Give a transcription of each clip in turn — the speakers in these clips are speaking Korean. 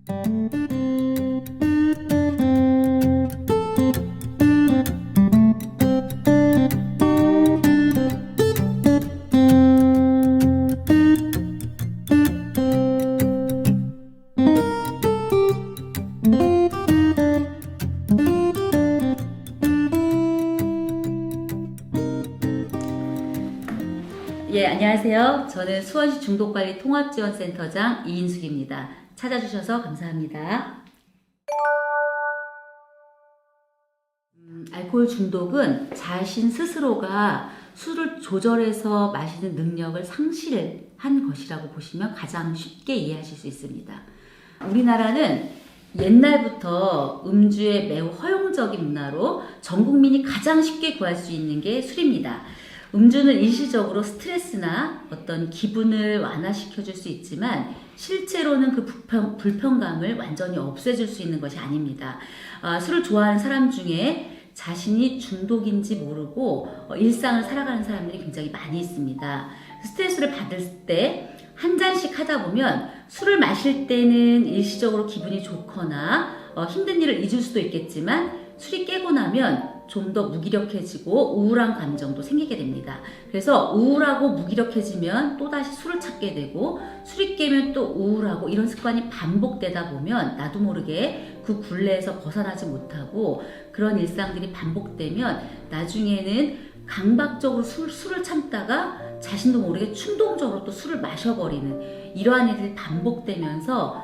예, 안녕하세요. 저는 수원시 중독관리 통합지원센터장 이인숙입니다. 찾아주셔서 감사합니다. 알코올 중독은 자신 스스로가 술을 조절해서 마시는 능력을 상실한 것이라고 보시면 가장 쉽게 이해하실 수 있습니다. 우리나라는 옛날부터 음주의 매우 허용적인 문화로 전 국민이 가장 쉽게 구할 수 있는 게 술입니다. 음주는 일시적으로 스트레스나 어떤 기분을 완화시켜줄 수 있지만 실제로는 그 불편감을 완전히 없애줄 수 있는 것이 아닙니다. 술을 좋아하는 사람 중에 자신이 중독인지 모르고 일상을 살아가는 사람들이 굉장히 많이 있습니다. 스트레스를 받을 때 한 잔씩 하다 보면 술을 마실 때는 일시적으로 기분이 좋거나 힘든 일을 잊을 수도 있겠지만 술이 깨고 나면 좀 더 무기력해지고 우울한 감정도 생기게 됩니다. 그래서 우울하고 무기력해지면 또다시 술을 찾게 되고 술이 깨면 또 우울하고 이런 습관이 반복되다 보면 나도 모르게 그 굴레에서 벗어나지 못하고 그런 일상들이 반복되면 나중에는 강박적으로 술을 참다가 자신도 모르게 충동적으로 또 술을 마셔버리는 이러한 일들이 반복되면서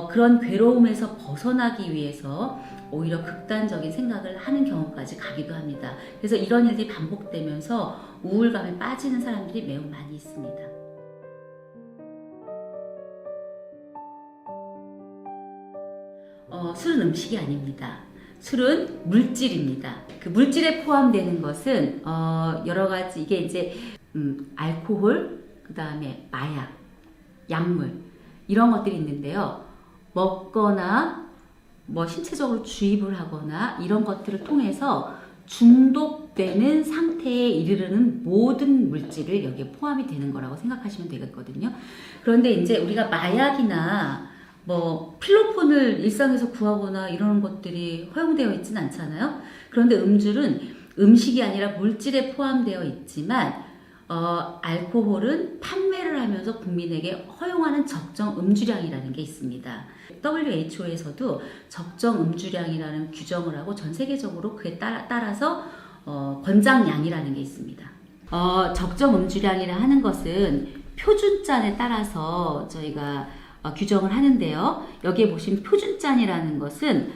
그런 괴로움에서 벗어나기 위해서 오히려 극단적인 생각을 하는 경우까지 가기도 합니다. 그래서 이런 일들이 반복되면서 우울감에 빠지는 사람들이 매우 많이 있습니다. 술은 음식이 아닙니다. 술은 물질입니다. 그 물질에 포함되는 것은 여러 가지 이게 이제 알코올, 그 다음에 마약, 약물 이런 것들이 있는데요. 먹거나 뭐 신체적으로 주입을 하거나 이런 것들을 통해서 중독되는 상태에 이르르는 모든 물질을 여기에 포함이 되는 거라고 생각하시면 되겠거든요. 그런데 이제 우리가 마약이나 뭐 필로폰을 일상에서 구하거나 이런 것들이 허용되어 있지는 않잖아요. 그런데 음주는 음식이 아니라 물질에 포함되어 있지만 알코올은 판매를 하면서 국민에게 허용하는 적정 음주량이라는 게 있습니다. WHO에서도 적정 음주량이라는 규정을 하고 전 세계적으로 그에 따라서 권장량이라는 게 있습니다. 적정 음주량이라 하는 것은 표준잔에 따라서 저희가 규정을 하는데요. 여기에 보시면 표준잔이라는 것은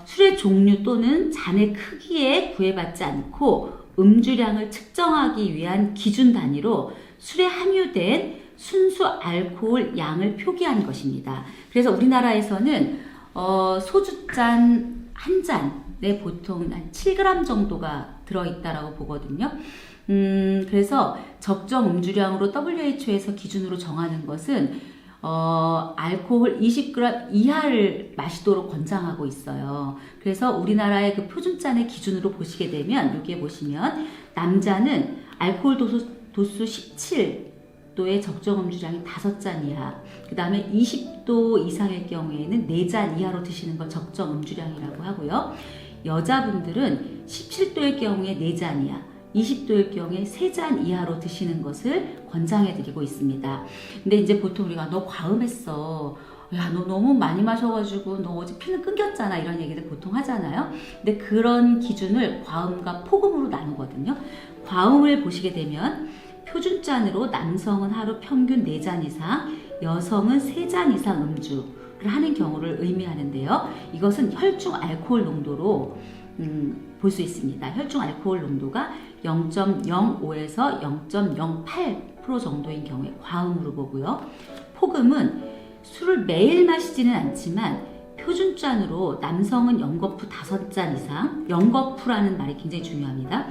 술의 종류 또는 잔의 크기에 구애받지 않고 음주량을 측정하기 위한 기준 단위로 술에 함유된 순수 알코올 양을 표기한 것입니다. 그래서 우리나라에서는 소주잔 한 잔에 보통 한 7g 정도가 들어있다라고 보거든요. 그래서 적정 음주량으로 WHO에서 기준으로 정하는 것은 알코올 20g 이하를 마시도록 권장하고 있어요. 그래서 우리나라의 그 표준잔의 기준으로 보시게 되면 여기에 보시면 남자는 알코올 도수 17도의 적정 음주량이 5잔 이하, 그 다음에 20도 이상일 경우에는 4잔 이하로 드시는 걸 적정 음주량이라고 하고요. 여자분들은 17도일 경우에 4잔 이하, 20도일 경우에 3잔 이하로 드시는 것을 권장해 드리고 있습니다. 근데 이제 보통 우리가 너 과음했어. 야, 너 너무 많이 마셔가지고 너 어제 피는 끊겼잖아. 이런 얘기를 보통 하잖아요. 근데 그런 기준을 과음과 폭음으로 나누거든요. 과음을 보시게 되면 표준잔으로 남성은 하루 평균 4잔 이상, 여성은 3잔 이상 음주를 하는 경우를 의미하는데요. 이것은 혈중 알코올 농도로 볼 수 있습니다. 혈중 알코올 농도가 0.05에서 0.08% 정도인 경우에 과음으로 보고요. 폭음은 술을 매일 마시지는 않지만 표준잔으로 남성은 연거푸 5잔 이상, 연거푸라는 말이 굉장히 중요합니다.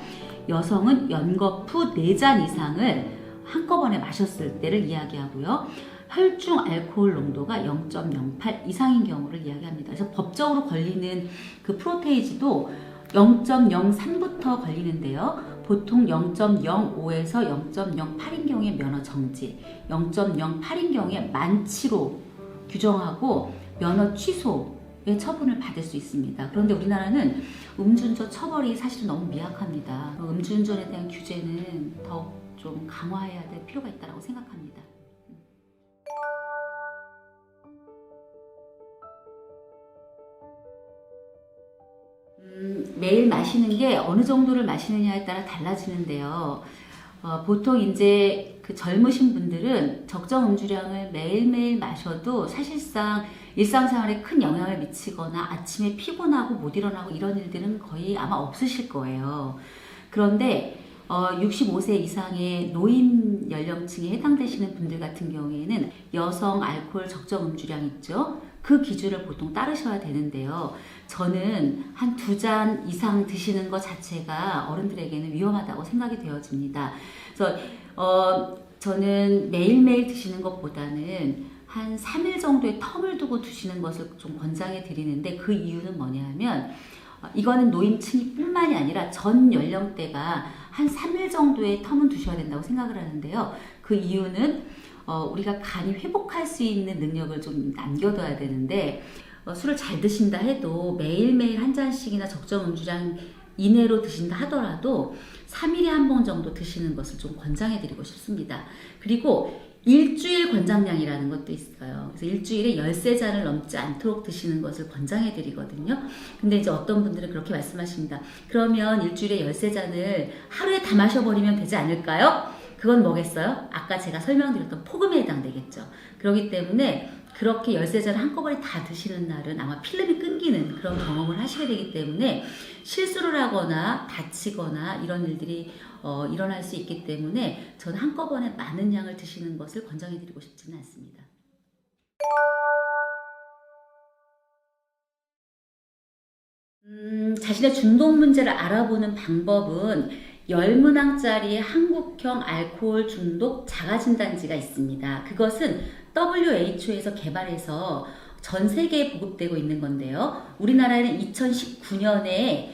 여성은 연거푸 4잔 이상을 한꺼번에 마셨을 때를 이야기하고요. 혈중 알코올 농도가 0.08 이상인 경우를 이야기합니다. 그래서 법적으로 걸리는 그 프로테이지도 0.03부터 걸리는데요. 보통 0.05에서 0.08인 경우에 면허 정지, 0.08인 경우에 만치로 규정하고 면허 취소의 처분을 받을 수 있습니다. 그런데 우리나라는 음주운전 처벌이 사실은 너무 미약합니다. 음주운전에 대한 규제는 더욱 좀 강화해야 될 필요가 있다고 생각합니다. 매일 마시는 게 어느 정도를 마시느냐에 따라 달라지는데요. 보통 이제 그 젊으신 분들은 적정 음주량을 매일매일 마셔도 사실상 일상생활에 큰 영향을 미치거나 아침에 피곤하고 못 일어나고 이런 일들은 거의 아마 없으실 거예요. 그런데 65세 이상의 노인 연령층에 해당되시는 분들 같은 경우에는 여성 알코올 적정 음주량 있죠? 그 기준을 보통 따르셔야 되는데요. 저는 한 2잔 이상 드시는 것 자체가 어른들에게는 위험하다고 생각이 되어집니다. 그래서 저는 매일매일 드시는 것보다는 한 3일 정도의 텀을 두고 드시는 것을 좀 권장해 드리는데, 그 이유는 뭐냐면 이거는 노인층이 뿐만이 아니라 전 연령대가 한 3일 정도의 텀은 두셔야 된다고 생각을 하는데요. 그 이유는 우리가 간이 회복할 수 있는 능력을 좀 남겨둬야 되는데, 술을 잘 드신다 해도 매일매일 한 잔씩이나 적정 음주량 이내로 드신다 하더라도 3일에 한 번 정도 드시는 것을 좀 권장해 드리고 싶습니다. 그리고 일주일 권장량이라는 것도 있어요. 그래서 일주일에 13잔을 넘지 않도록 드시는 것을 권장해 드리거든요. 근데 이제 어떤 분들은 그렇게 말씀하십니다. 그러면 일주일에 13잔을 하루에 다 마셔버리면 되지 않을까요? 그건 뭐겠어요? 아까 제가 설명드렸던 폭음에 해당되겠죠. 그렇기 때문에 그렇게 13잔을 한꺼번에 다 드시는 날은 아마 필름이 끊기는 그런 경험을 하시게 되기 때문에 실수를 하거나 다치거나 이런 일들이 일어날 수 있기 때문에 저는 한꺼번에 많은 양을 드시는 것을 권장해 드리고 싶지는 않습니다. 자신의 중독 문제를 알아보는 방법은 10문항짜리 한국형 알코올 중독 자가진단지가 있습니다. 그것은 WHO에서 개발해서 전 세계에 보급되고 있는 건데요. 우리나라에는 2019년에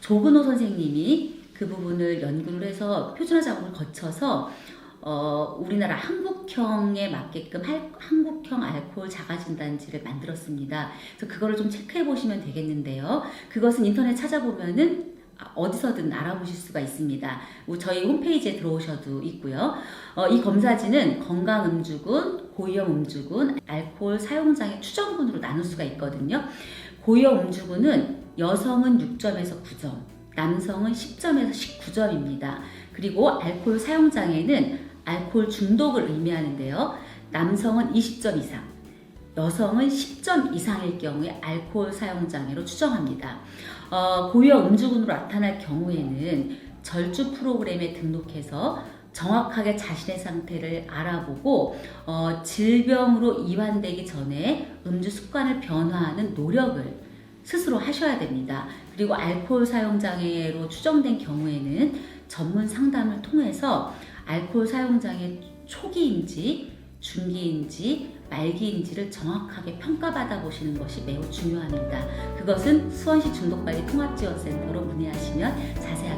조근호 선생님이 그 부분을 연구를 해서 표준화 작업을 거쳐서 우리나라 한국형에 맞게끔 한국형 알코올 자가진단지를 만들었습니다. 그래서 그거를 좀 체크해 보시면 되겠는데요. 그것은 인터넷 찾아보면은 어디서든 알아보실 수가 있습니다. 저희 홈페이지에 들어오셔도 있고요. 이 검사지는 건강음주군, 고위험음주군, 알코올 사용장애 추정군으로 나눌 수가 있거든요. 고위험음주군은 여성은 6점에서 9점, 남성은 10점에서 19점입니다. 그리고 알코올 사용장애는 알코올 중독을 의미하는데요. 남성은 20점 이상, 여성은 10점 이상일 경우에 알코올 사용장애로 추정합니다. 고위험 음주군으로 나타날 경우에는 절주 프로그램에 등록해서 정확하게 자신의 상태를 알아보고 질병으로 이완되기 전에 음주 습관을 변화하는 노력을 스스로 하셔야 됩니다. 그리고 알코올 사용장애로 추정된 경우에는 전문 상담을 통해서 알코올 사용장애 초기인지 중기인지 말기인지를 정확하게 평가받아 보시는 것이 매우 중요합니다. 그것은 수원시 중독관리 통합지원센터로 문의하시면 자세하게